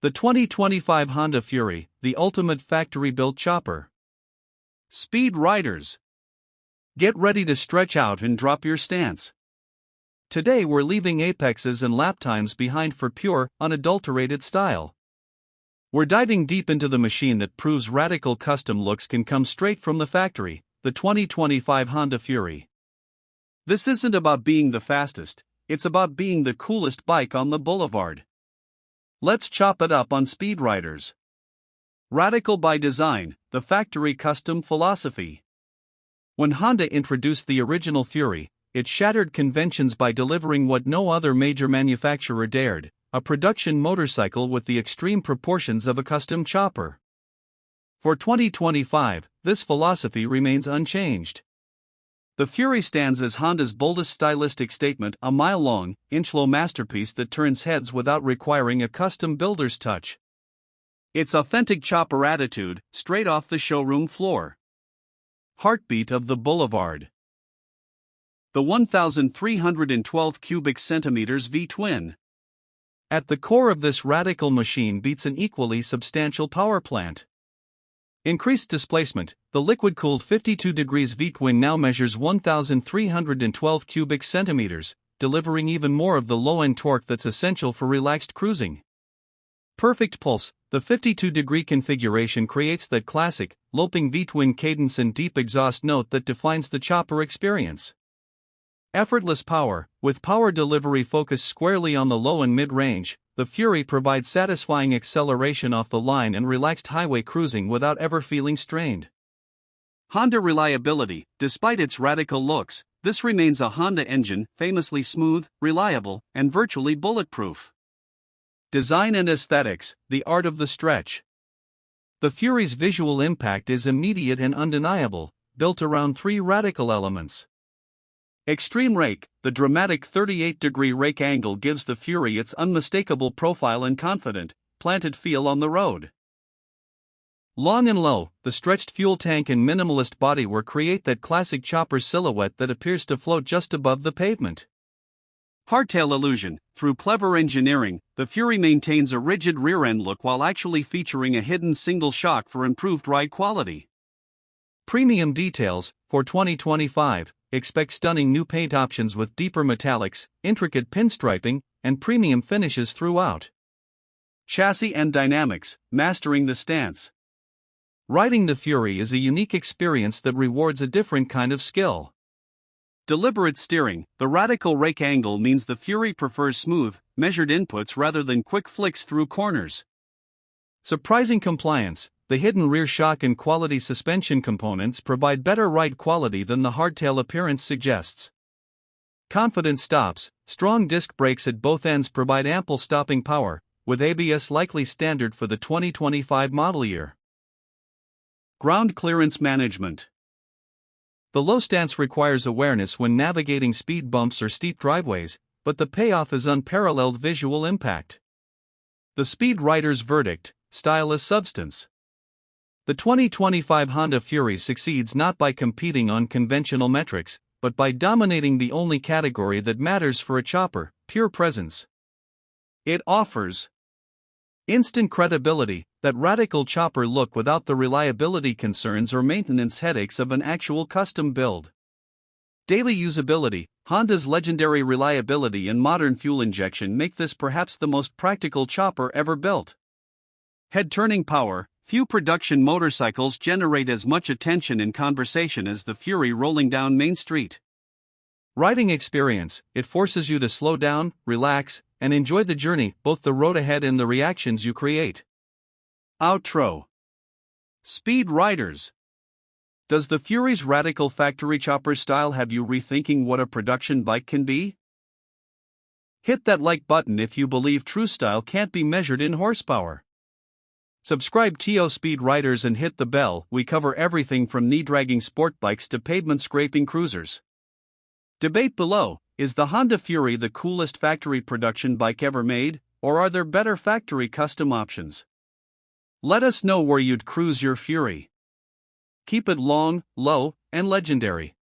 The 2025 Honda Fury, the ultimate factory-built chopper. Speed riders, get ready to stretch out and drop your stance. Today we're leaving apexes and lap times behind for pure, unadulterated style. We're diving deep into the machine that proves radical custom looks can come straight from the factory, the 2025 Honda Fury. This isn't about being the fastest, it's about being the coolest bike on the boulevard. Let's chop it up on Speed Riders. Radical by design, the factory custom philosophy. When Honda introduced the original Fury, it shattered conventions by delivering what no other major manufacturer dared, a production motorcycle with the extreme proportions of a custom chopper. For 2025, this philosophy remains unchanged. The Fury stands as Honda's boldest stylistic statement, a mile-long, inch-low masterpiece that turns heads without requiring a custom builder's touch. It's authentic chopper attitude, straight off the showroom floor. Heartbeat of the boulevard. The 1,312 cubic centimeters V-twin. At the core of this radical machine beats an equally substantial power plant. Increased displacement, the liquid-cooled 52 degrees V-twin now measures 1,312 cubic centimeters, delivering even more of the low-end torque that's essential for relaxed cruising. Perfect pulse, the 52-degree configuration creates that classic, loping V-twin cadence and deep exhaust note that defines the chopper experience. Effortless power, with power delivery focused squarely on the low and mid-range, the Fury provides satisfying acceleration off the line and relaxed highway cruising without ever feeling strained. Honda reliability, despite its radical looks, this remains a Honda engine, famously smooth, reliable, and virtually bulletproof. Design and aesthetics, the art of the stretch. The Fury's visual impact is immediate and undeniable, built around three radical elements. Extreme rake, the dramatic 38-degree rake angle gives the Fury its unmistakable profile and confident, planted feel on the road. Long and low, the stretched fuel tank and minimalist bodywork create that classic chopper silhouette that appears to float just above the pavement. Hardtail illusion, through clever engineering, the Fury maintains a rigid rear-end look while actually featuring a hidden single shock for improved ride quality. Premium details, for 2025, expect stunning new paint options with deeper metallics, intricate pinstriping, and premium finishes throughout. Chassis and dynamics, mastering the stance. Riding the Fury is a unique experience that rewards a different kind of skill. Deliberate steering, the radical rake angle means the Fury prefers smooth, measured inputs rather than quick flicks through corners. Surprising compliance, the hidden rear shock and quality suspension components provide better ride quality than the hardtail appearance suggests. Confident stops, strong disc brakes at both ends provide ample stopping power, with ABS likely standard for the 2025 model year. Ground clearance management. The low stance requires awareness when navigating speed bumps or steep driveways, but the payoff is unparalleled visual impact. The Speed Rider's verdict, style as substance. The 2025 Honda Fury succeeds not by competing on conventional metrics, but by dominating the only category that matters for a chopper, pure presence. It offers instant credibility, that radical chopper look without the reliability concerns or maintenance headaches of an actual custom build. Daily usability, Honda's legendary reliability and modern fuel injection make this perhaps the most practical chopper ever built. Head-turning power, few production motorcycles generate as much attention and conversation as the Fury rolling down Main Street. Riding experience, it forces you to slow down, relax, and enjoy the journey, both the road ahead and the reactions you create. Outro. Speed Riders. Does the Fury's radical factory chopper style have you rethinking what a production bike can be? Hit that like button if you believe true style can't be measured in horsepower. Subscribe to Speed Riders and hit the bell. We cover everything from knee-dragging sport bikes to pavement-scraping cruisers. Debate below, is the Honda Fury the coolest factory production bike ever made, or are there better factory custom options? Let us know where you'd cruise your Fury. Keep it long, low, and legendary.